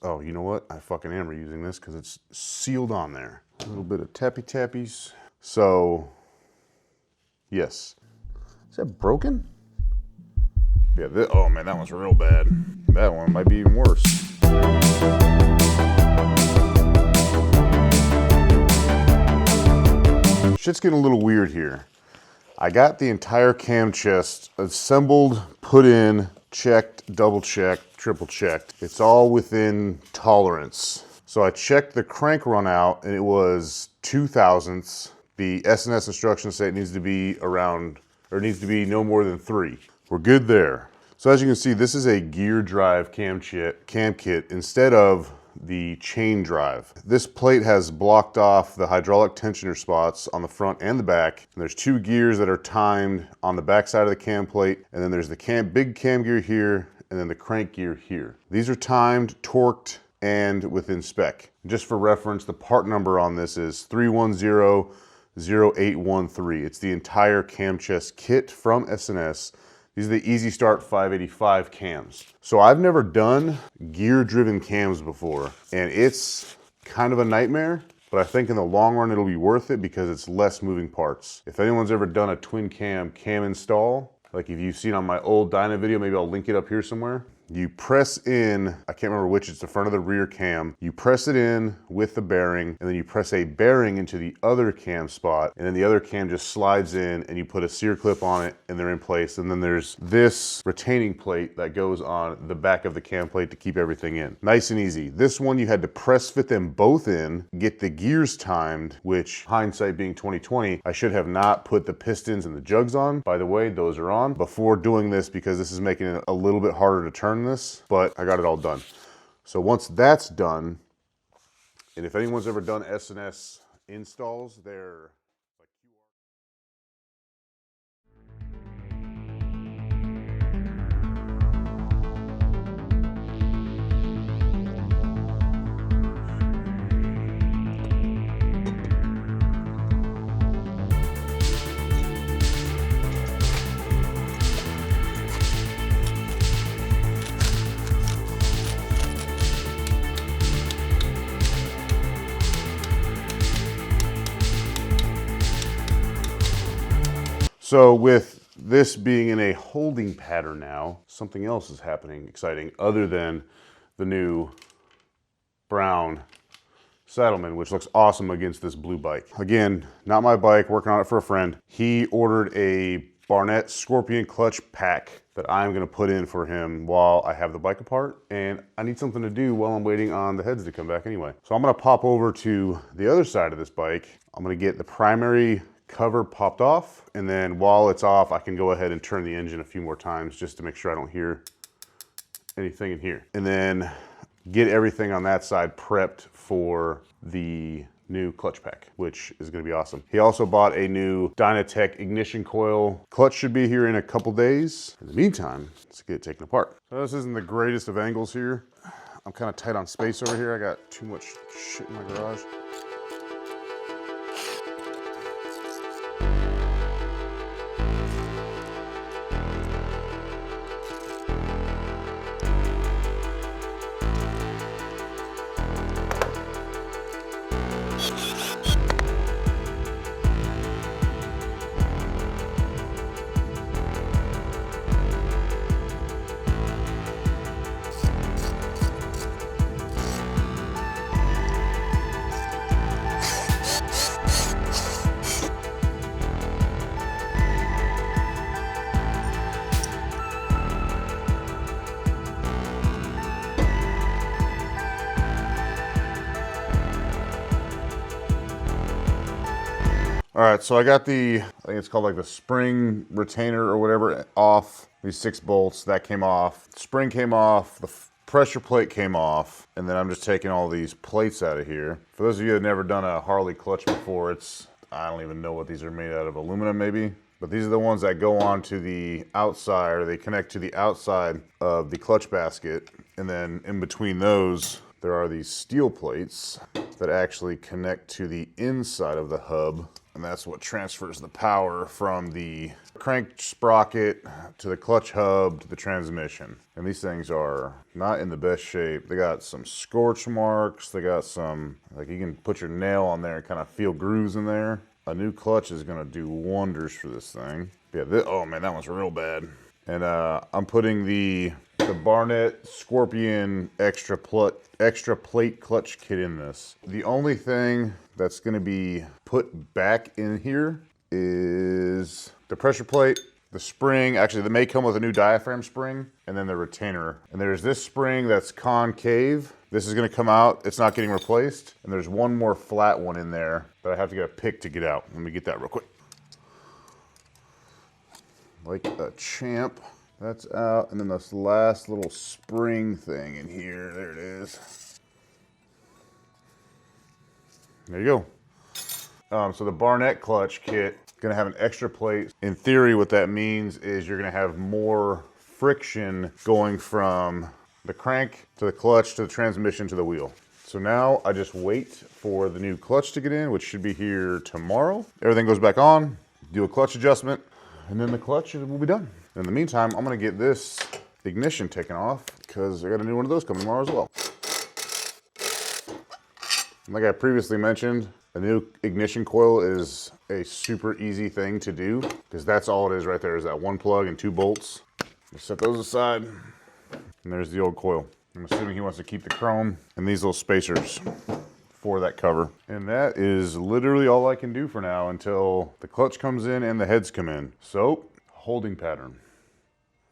Oh, you know what? I fucking am reusing this because it's sealed on there. A little bit of tappy tappies. So, yes. Is that broken? Yeah, oh man, that one's real bad. That one might be even worse. Shit's getting a little weird here. I got the entire cam chest assembled, put in, checked, double checked, triple checked. It's all within tolerance. So I checked the crank run out and it was 2 thousandths. The S&S instructions say it needs to be around, or it needs to be no more than 3. We're good there. So as you can see, this is a gear drive cam kit instead of the chain drive. This plate has blocked off the hydraulic tensioner spots on the front and the back. And there's 2 gears that are timed on the back side of the cam plate. And then there's the big cam gear here, and then the crank gear here. These are timed, torqued, and within spec. Just for reference, the part number on this is 3100813. It's the entire cam chest kit from S&S. These are the Easy Start 585 cams. So I've never done gear-driven cams before, and it's kind of a nightmare, but I think in the long run it'll be worth it because it's less moving parts. If anyone's ever done a twin cam install, like if you've seen on my old Dyna video, maybe I'll link it up here somewhere. You press in, I can't remember which, it's the front of the rear cam. You press it in with the bearing, and then you press a bearing into the other cam spot, and then the other cam just slides in, and you put a sear clip on it, and they're in place. And then there's this retaining plate that goes on the back of the cam plate to keep everything in. Nice and easy. This one you had to press fit them both in, get the gears timed, which hindsight being 2020, I should have not put the pistons and the jugs on. By the way, those are on before doing this because this is making it a little bit harder to turn this, but I got it all done. So once that's done, and if anyone's ever done S&S installs, they're like So with this being in a holding pattern now, something else is happening exciting other than the new brown Saddleman, which looks awesome against this blue bike. Again, not my bike, working on it for a friend. He ordered a Barnett Scorpion clutch pack that I'm gonna put in for him while I have the bike apart, and I need something to do while I'm waiting on the heads to come back anyway. So I'm gonna pop over to the other side of this bike. I'm gonna get the primary cover popped off, and then while it's off, I can go ahead and turn the engine a few more times just to make sure I don't hear anything in here. And then get everything on that side prepped for the new clutch pack, which is gonna be awesome. He also bought a new DynaTek ignition coil. Clutch should be here in a couple days. In the meantime, let's get it taken apart. So this isn't the greatest of angles here. I'm kind of tight on space over here. I got too much shit in my garage. All right, so I got I think it's called like the spring retainer or whatever off. These 6 bolts, that came off. The spring came off, the pressure plate came off, and then I'm just taking all these plates out of here. For those of you that have never done a Harley clutch before, I don't even know what these are made out of, aluminum maybe? But these are the ones that go on to the outside, or they connect to the outside of the clutch basket. And then in between those, there are these steel plates that actually connect to the inside of the hub And that's what transfers the power from the crank sprocket to the clutch hub to the transmission. And these things are not in the best shape. They got some scorch marks. They got some, like, you can put your nail on there and kind of feel grooves in there. A new clutch is gonna do wonders for this thing. Yeah, oh man, that one's real bad. And I'm putting the Barnett Scorpion extra plate clutch kit in this. The only thing that's gonna be put back in here is the pressure plate, the spring. Actually, they may come with a new diaphragm spring, and then the retainer. And there's this spring that's concave. This is gonna come out, it's not getting replaced. And there's one more flat one in there that I have to get a pick to get out. Let me get that real quick. Like a champ. That's out, and then this last little spring thing in here, there it is. There you go. So the Barnett clutch kit is gonna have an extra plate. In theory, what that means is you're gonna have more friction going from the crank to the clutch to the transmission to the wheel. So now I just wait for the new clutch to get in, which should be here tomorrow. Everything goes back on, do a clutch adjustment, and then the clutch will be done. In the meantime, I'm gonna get this ignition taken off because I got a new one of those coming tomorrow as well. Like I previously mentioned, a new ignition coil is a super easy thing to do because that's all it is right there, is that one plug and 2 bolts. Just set those aside, and there's the old coil. I'm assuming he wants to keep the chrome and these little spacers for that cover. And that is literally all I can do for now until the clutch comes in and the heads come in. So, holding pattern.